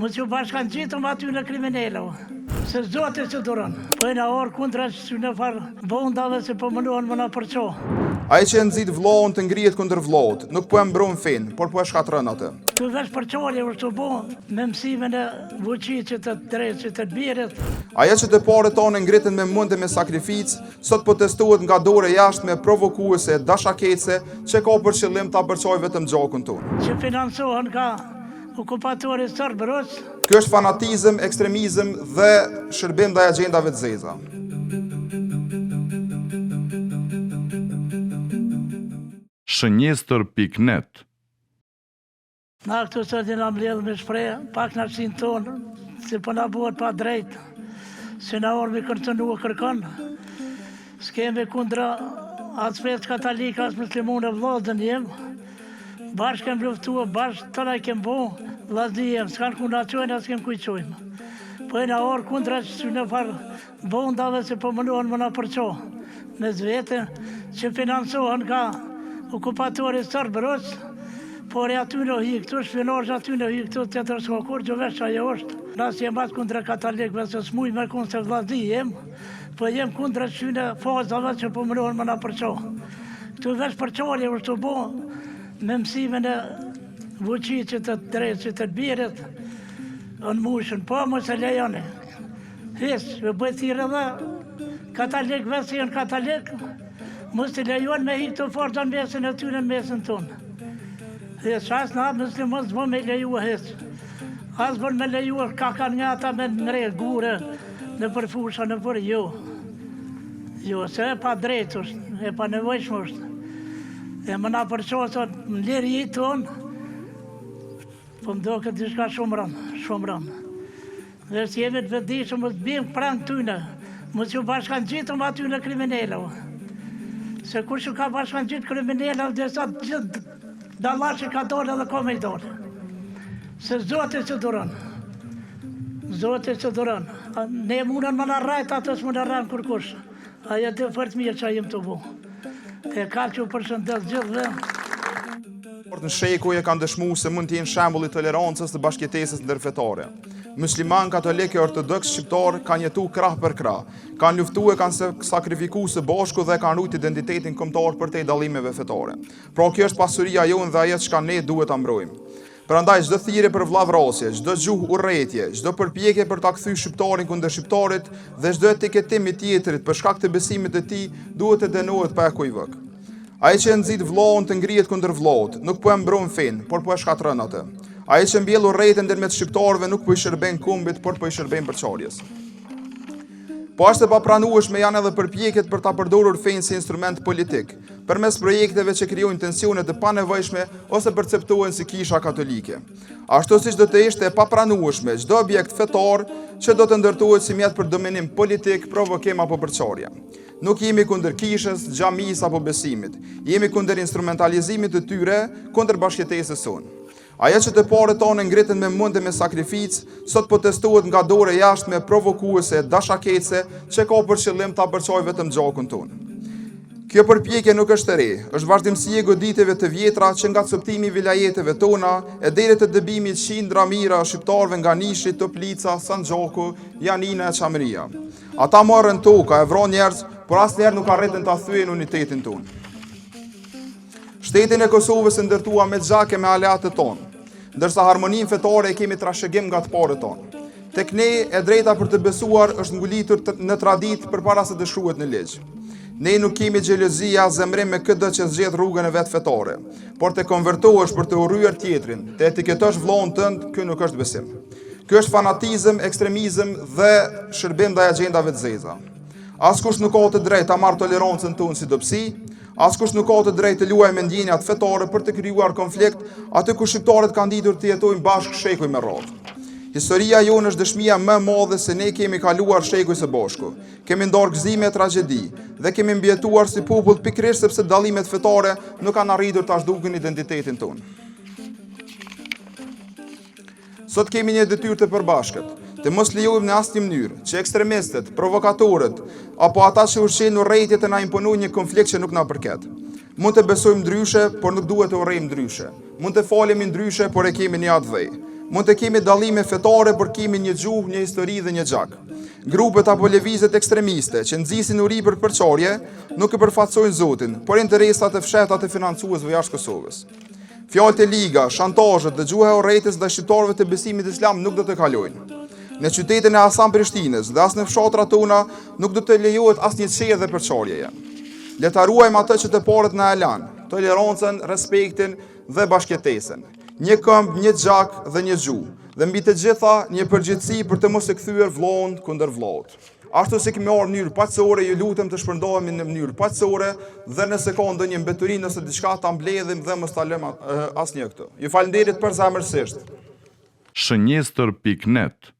Mos ju bashkan gjitëm aty në kriminello. Se zote që duron. Pëjna orë kundra që në farë bondave se po mënuan më në përqo. Ai që nëzit vlohën të ngrijet kundër vlohët, nuk po e mbron fin, por po e shkatërën atë. Të vesh përqorje është të bo me mësimin e vuqicit të drejtësit të birit. Aja që të pare tonë ngritën me mund e me sakrificë, sot po testuhet nga dore jashtë me provokuese, dashakece, që ka për qëllim ta përçoj vetëm gjakun tonë. Që financohen nga okupatori sërbë Rus. Kjo është fanatizëm, ekstremizëm dhe shërbim ndaj agjendave të zeza. Shënjestër.net. Na këtu sot i na mbledh me shpreh, pak në arsin tonë, se po na bëhet pa drejt, se na orë me kërcënu kërkon, s'kemi kundra atë fest katalik, as muslimune vllazën jem, bashkë kem luftua, bashkë tëra kem bo, vllazni jem, s'kan ku na qojnë, as kem kujqojnë. Po e na orë kundra që në farë bondave se po mënuan më na përqo, me zvete, që financohen nga okupatori sërbë Rus, por e aty në hi këtu, shpinarës aty në hi këtu, të tërë s'ka kur, që vesh që ajo është. Nasë jem atë kundra katalikve, se s'muj me kun se vllazni jem, po jem kundra që në fazave që po mënuan më na përqo. Këtu vesh përqarje është të bo me mësimin e vuqicit të drejtësit të birit, në mushën, po mos e lejone. Hisë, me bëjt thirë edhe katalikve, si janë katalik, mos të lejon me hikë të fortë në mesin e tyre në mesin tonë. Hisë, asë në muslimon s'bo me leju hisë. Asë bon me leju kakan nga ta me ngre gure në përfusha në për jo. Jo, se e pa drejtë është, e pa nevojshmë është. E më na përqosët në lirë i tonë, po më do këtë dishka shumë rëmë. Dhe që jemi të vëdishëm, më të bimë pranë tyne, më që bashkan gjitëm aty në kriminello. Se kur që ka bashkan gjitë kriminello, dhe sa gjithë dalashi ka dole dhe ka me i dole. Se zote që duron. Zote që duron. Ne mundën më në rajtë, atës më në rajnë kërkush. Aja të fërtë mirë që a jem të bu. E ka që përshëndes gjithë dhe. Në shekuj e kanë dëshmu se mund t'jenë shembulli tolerancës të bashkëjetesës ndërfetare. Musliman, katolik e ortodoks shqiptar kanë jetu krah për krah, kanë luftu e kanë sakrifiku së bashku dhe kanë rujt identitetin kombëtar për te dallimeve fetare. Pra kjo është pasuria jonë dhe ajo që ne duhet ta mbrojmë. Prandaj çdo thirrje për vllavrasje, çdo gjuhë urrëtie, çdo përpjekje për ta kthyr shqiptarin kundër shqiptarit dhe çdo etiketim i tjetrit për shkak të besimit të tij duhet të dënohet pa kujvok. Ai që nxit vllahun të ngrihet kundër vllahut, nuk po e mbron fen, por po e shkatërron atë. Ai që mbjell urrëtin ndërmjet shqiptarëve nuk po i shërben kumbit, por po i shërben përçarjes. Po është e papranueshme janë edhe përpjekjet për ta përdorur fen si instrument politik, përmes projekteve që krijojnë tensione të panevojshme ose perceptohen si kisha katolike. Ashtu siç do të ishte e papranueshme çdo objekt fetar që do të ndërtohet si mjet për dominim politik, provokim apo përçarje. Nuk jemi kundër kishës, xhamisë apo besimit. Jemi kundër instrumentalizimit të tyre kundër bashkëjetesës sonë. Ajo që të parët tonë ngritën me mund e me sakrificë, sot po testuhet nga dore jashtë me provokuese, dashakece, që ka për qëllim ta përçoj vetëm gjakun tonë. Kjo përpjekje nuk është e re, është vazhdimsi e goditjeve të vjetra që nga coptimi i vilajeteve tona e deri te dëbimi të qindra mijëra shqiptarëve nga Nishi, Toplica, Sanxhaku, Janina e Çamëria. Ata marrën toka, e vron njerëz, por asnjëherë nuk arritën ta thyen unitetin tonë. Shtetin e Kosovës e ndërtua me xhake me aleatët tonë, ndërsa harmoninë fetare e kemi trashëgim nga të parët tonë. Tek ne e drejta për të besuar është ngulitur në traditë përpara se të shkruhet në ligj. Ne nuk kemi xhelozia, zemrim me këtë që zgjedh rrugën e vet fetare, por të konvertohesh për të urryer tjetrin, të etiketosh vllahun tënd, ky nuk është besim. Ky është fanatizëm, ekstremizëm dhe shërbim ndaj agjendave të zeza. Askush nuk ka të drejtë ta marrë tolerancën tonë si dobësi, askush nuk ka të drejtë të luajë me ndjenjat fetare për të krijuar konflikt, aty ku shqiptarët kanë ditur të jetojnë bashkë shekuj me radhë. Historia jonë është dëshmia më e madhe se ne kemi kaluar shekuj së bashku. Kemi ndarë gëzime e tragjedi dhe kemi mbjetuar si popull pikërisht sepse dallimet fetare nuk kanë arritur ta zhdukën identitetin tonë. Sot kemi një detyrë të përbashkët, të mos lejojmë në asnjë mënyrë që ekstremistët, provokatorët apo ata që ushqejnë urrëtiet të na imponojnë një konflikt që nuk na përket. Mund të besojmë ndryshe, por nuk duhet të urrejmë ndryshe. Mund të falemi ndryshe, por e kemi një atë dhej. Mund të kemi dallime fetare për kimin një gjuhë, një histori dhe një gjak. Grupet apo lëvizjet ekstremiste që nxisin uri për përçarje nuk e përfaqësojnë Zotin, por interesat e fshehta të financuesve jashtë Kosovës. Fjalët e liga, shantazhet dhe gjuha e urrëties ndaj shqiptarëve të besimit islam nuk do të kalojnë. Në qytetin e Hasan Prishtinës dhe as në fshatrat tona nuk do të lejohet asnjë çelë dhe përçarjeje. Le ta ruajmë atë që të parët na e lanë, tolerancën, respektin dhe bashkëjetesën. Një këmbë, një gjak dhe një gjuhë, dhe mbi të gjitha një përgjegjësi për të mos e kthyer vllahun kundër vllahut. Ashtu si kemi marrë në mënyrë paqësore, ju lutem të shpërndahemi në mënyrë paqësore dhe nëse ka ndonjë mbetëri, nëse diçka ta mbledhim dhe mos ta lëmë asnjë këtu. Ju falenderit përzemërsisht. Shënjestër.net